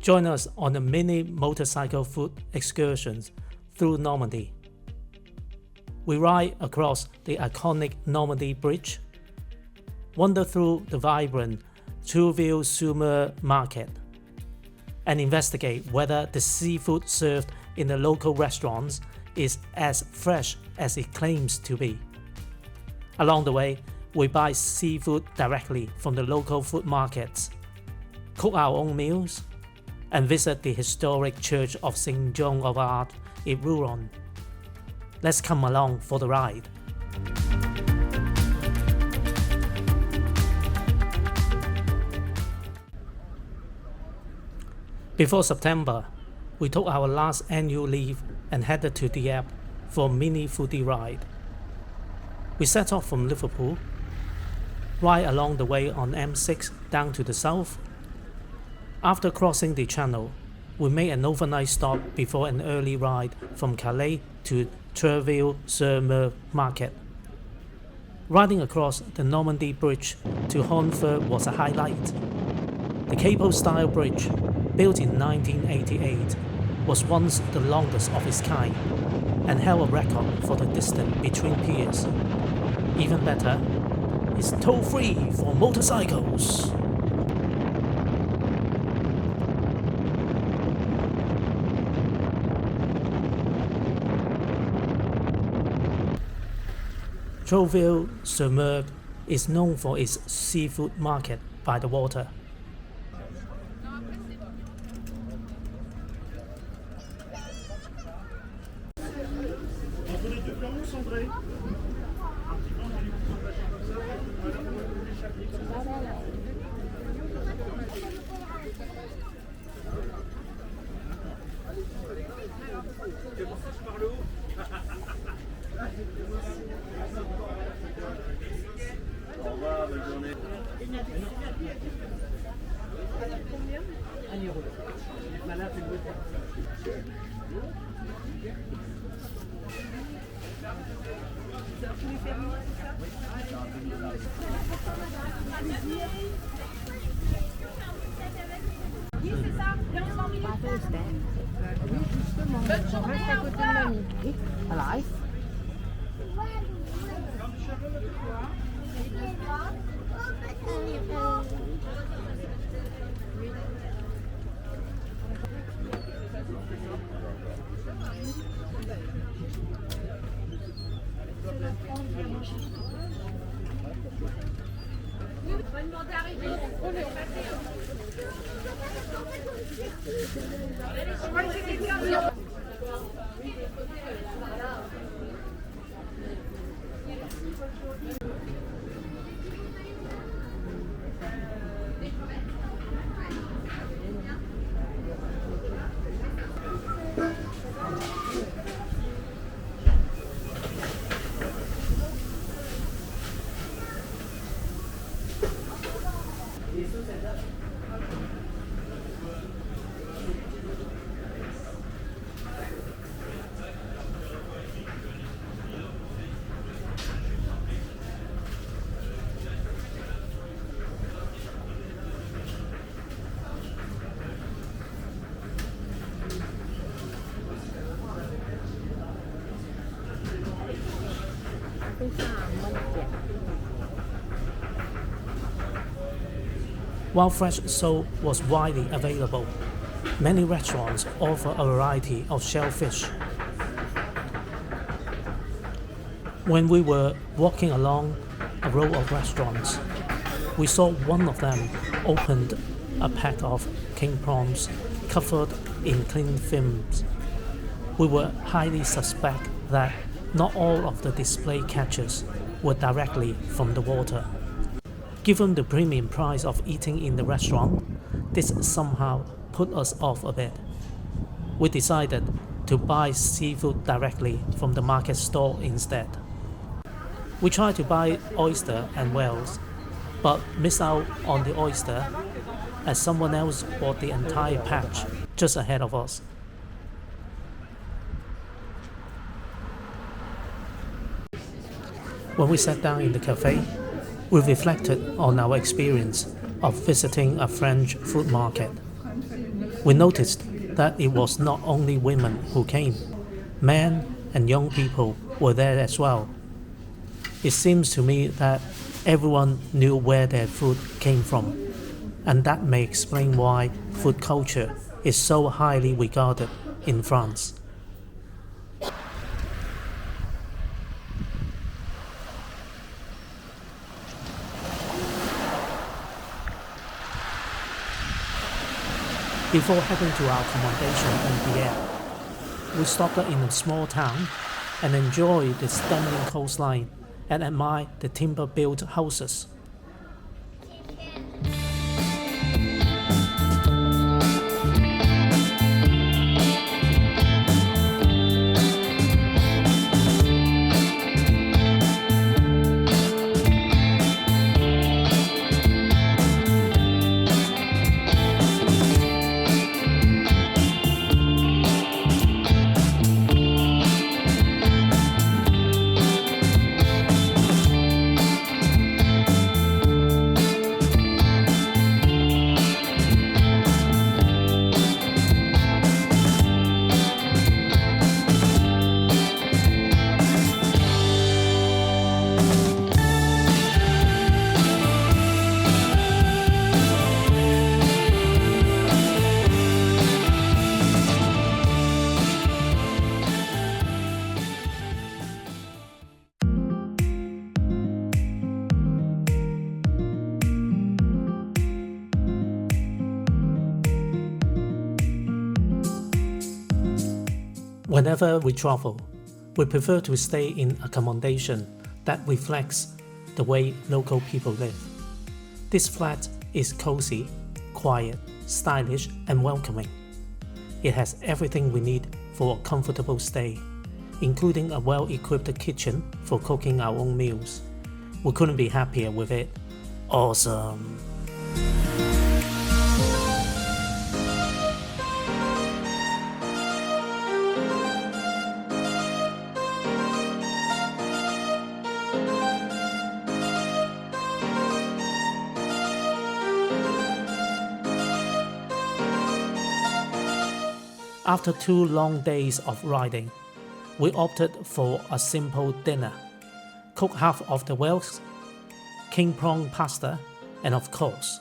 Join us on a mini motorcycle food excursions through Normandy. We ride across the iconic Normandy Bridge, wander through the vibrant Trouville-sur-Mer market, and investigate whether the seafood served in the local restaurants is as fresh as it claims to be. Along the way, we buy seafood directly from the local food markets, cook our own meals, and visit the historic Church of St. Joan of Arc in Rouen. Let's come along for the ride. Before September, we took our last annual leave and headed to Dieppe for a mini foodie ride. We set off from Liverpool, ride along the way on M6 down to the south. After crossing the channel, we made an overnight stop before an early ride from Calais to Trouville-sur-Mer market. Riding across the Normandy Bridge to Honfleur was a highlight. The cable-style bridge, built in 1988, was once the longest of its kind and held a record for the distance between piers. Even better, it's toll-free for motorcycles. Trouville-sur-Mer is known for its seafood market by the water. While fresh soap was widely available, many restaurants offer a variety of shellfish. When we were walking along a row of restaurants, we saw one of them opened a pack of king prawns covered in cling films. We were highly suspect that not all of the display catches were directly from the water. Given the premium price of eating in the restaurant, this somehow put us off a bit. We decided to buy seafood directly from the market stall instead. We tried to buy oyster and whales, but missed out on the oyster as someone else bought the entire patch just ahead of us. When we sat down in the cafe, we reflected on our experience of visiting a French food market. We noticed that it was not only women who came, men and young people were there as well. It seems to me that everyone knew where their food came from, and that may explain why food culture is so highly regarded in France. Before heading to our accommodation in Dieppe, we stopped in a small town and enjoyed the stunning coastline and admired the timber-built houses. Whenever we travel, we prefer to stay in accommodation that reflects the way local people live. This flat is cozy, quiet, stylish and welcoming. It has everything we need for a comfortable stay, including a well-equipped kitchen for cooking our own meals. We couldn't be happier with it. Awesome! After 2 long days of riding, we opted for a simple dinner. Cook half of the whelks, king prawn pasta, and of course,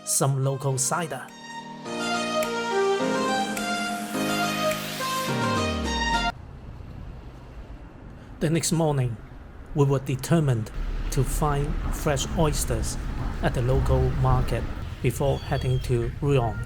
some local cider. The next morning, we were determined to find fresh oysters at the local market before heading to Rouen.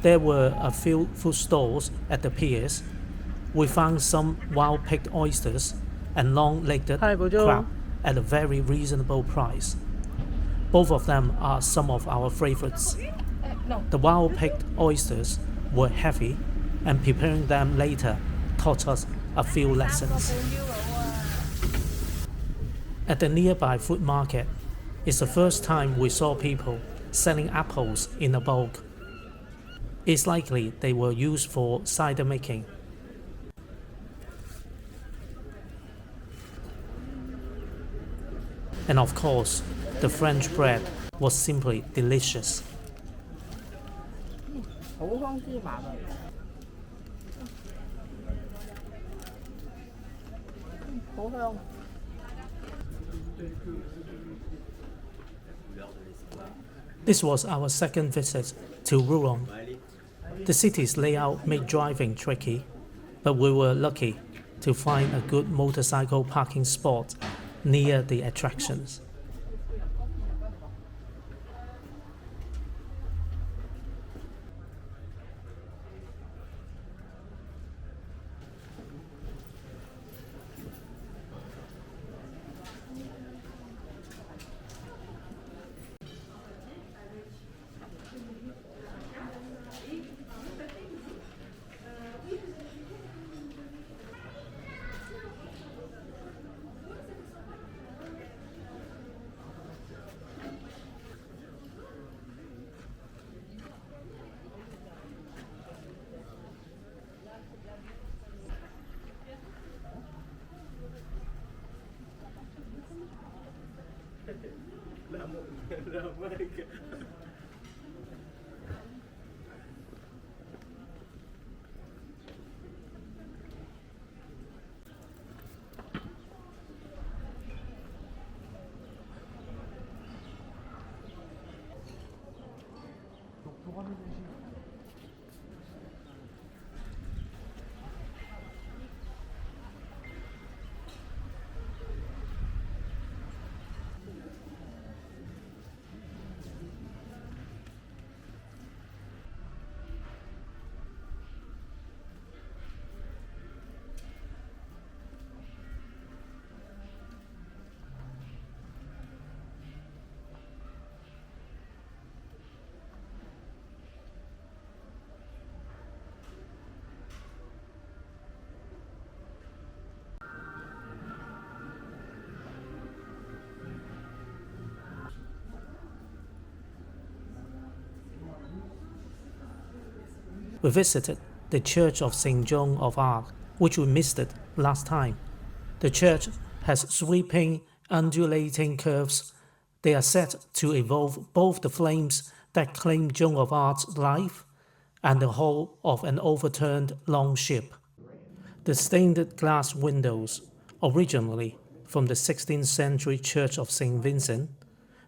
There were a few food stalls at the piers. We found some wild-picked oysters and long-legged crab at a very reasonable price. Both of them are some of our favorites. The wild-picked oysters were heavy, and preparing them later taught us a few lessons. At the nearby food market, it's the first time we saw people selling apples in a bulk. It's likely they were used for cider making. And of course, the French bread was simply delicious. This was our second visit to Rouen. The city's layout made driving tricky, but we were lucky to find a good motorcycle parking spot near the attractions. We visited the Church of St. Joan of Arc, which we missed it last time. The church has sweeping, undulating curves. They are said to evoke both the flames that claim Joan of Arc's life and the hull of an overturned longship. The stained glass windows, originally from the 16th century Church of St. Vincent,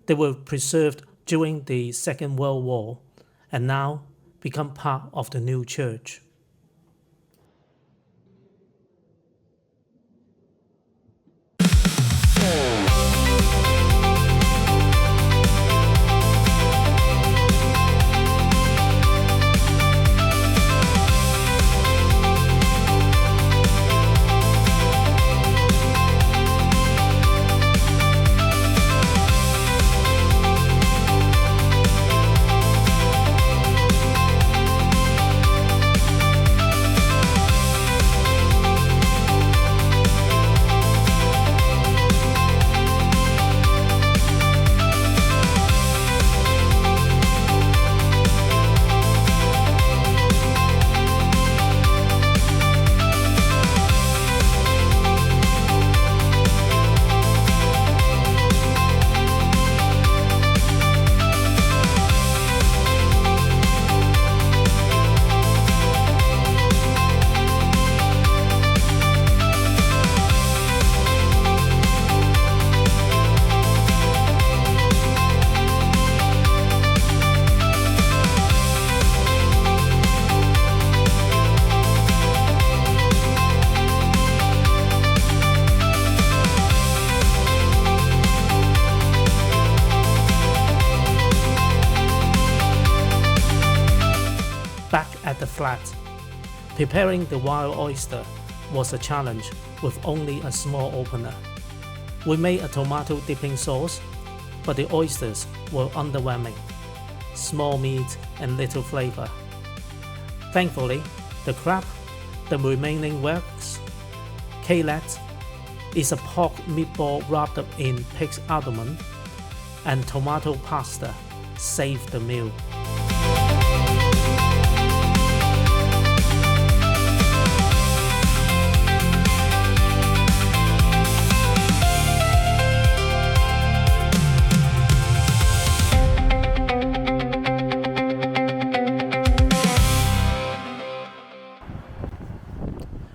they were preserved during the Second World War and now become part of the new church. Back at the flat, preparing the wild oyster was a challenge with only a small opener. We made a tomato dipping sauce, but the oysters were underwhelming. Small meat and little flavor. Thankfully, the crab, the remaining wax, Kaylet, is a pork meatball wrapped up in pig's abdomen, and tomato pasta saved the meal.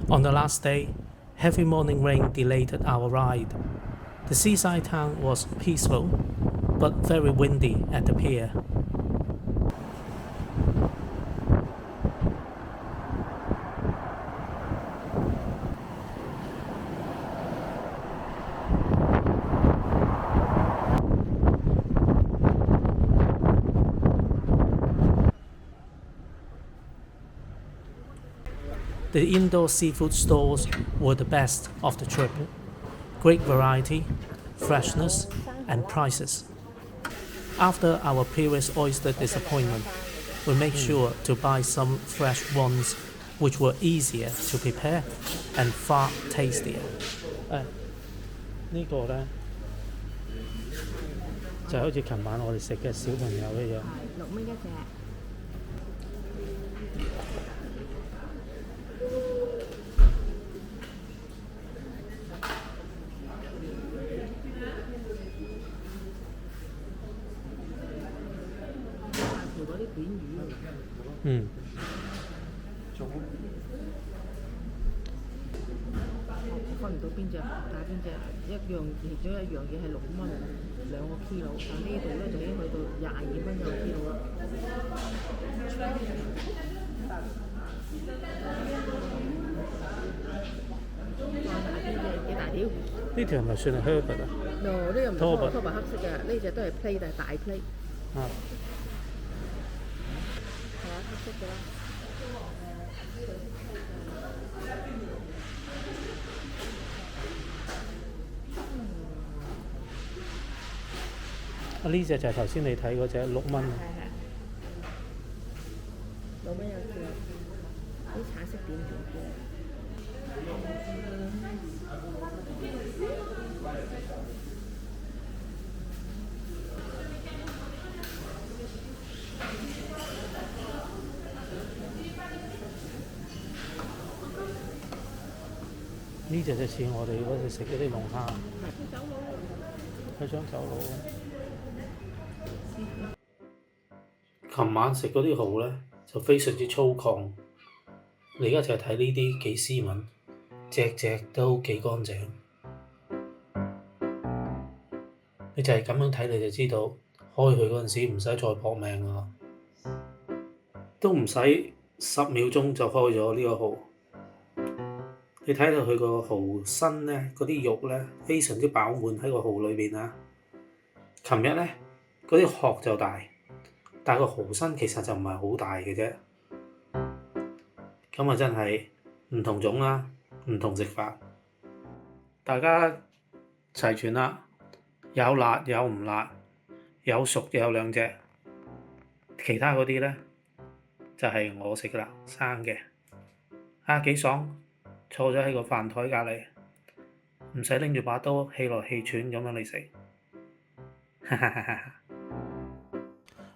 On the last day, heavy morning rain delayed our ride. The seaside town was peaceful, but very windy at the pier. The indoor seafood stores were the best of the trip. Great variety, freshness, and prices. After our previous oyster disappointment, we made sure to buy some fresh ones which were easier to prepare and far tastier. 呢個呢，就好似琴晚我哋食嘅小朋友一樣。6蚊一隻。嗯。我分唔到邊隻打邊隻，其中一樣嘢係6蚊2個 kilo， 但呢度咧就已經去到22蚊1個 kilo 啦。幾大條？呢條係咪算係 Herbert 啊？呢個唔係 Herbert 黑色嘅，呢隻都係 plate 但係大 plate。啊。係啊，黑色嘅啦。呢隻就係頭先你睇嗰隻6蚊。係6蚊有條，啲橙色點點嘅。呢隻就似我哋嗰陣食嗰啲龍蝦，佢想走佬。琴晚食嗰啲蠔呢，就非常之粗犷，你而家就係睇呢啲幾斯文，隻隻都幾乾淨。你就係咁樣睇你就知道，開佢嗰陣時唔使再搏命啦，都唔使10秒鐘就開咗呢個蠔。你睇到佢個蠔身呢，嗰啲肉呢，非常之飽滿喺個蠔裏邊啊！琴日呢，嗰啲殼就大，但係個蠔身其實就唔係好大嘅啫。咁啊真係唔同種啦，唔同食法，大家齊全啦，有辣有唔辣，有熟有兩隻，其他嗰啲呢，就係我食噶啦，生嘅，幾爽！坐咗喺個飯台隔離，唔使拎住把刀氣來氣喘咁樣嚟食。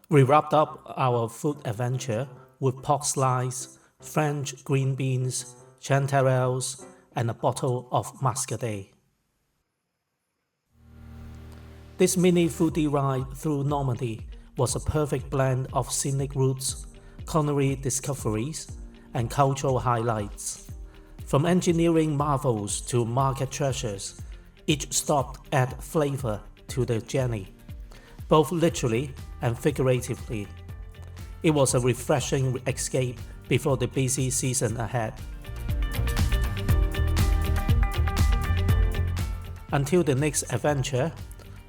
We wrapped up our food adventure with pork slice, French green beans, chanterelles, and a bottle of muscadet. This mini foodie ride through Normandy was a perfect blend of scenic routes, culinary discoveries, and cultural highlights. From engineering marvels to market treasures, each stop added flavor to the journey, both literally and figuratively. It was a refreshing escape before the busy season ahead. Until the next adventure,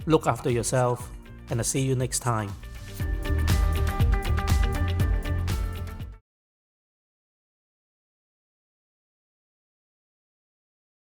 look after yourself and I'll see you next time.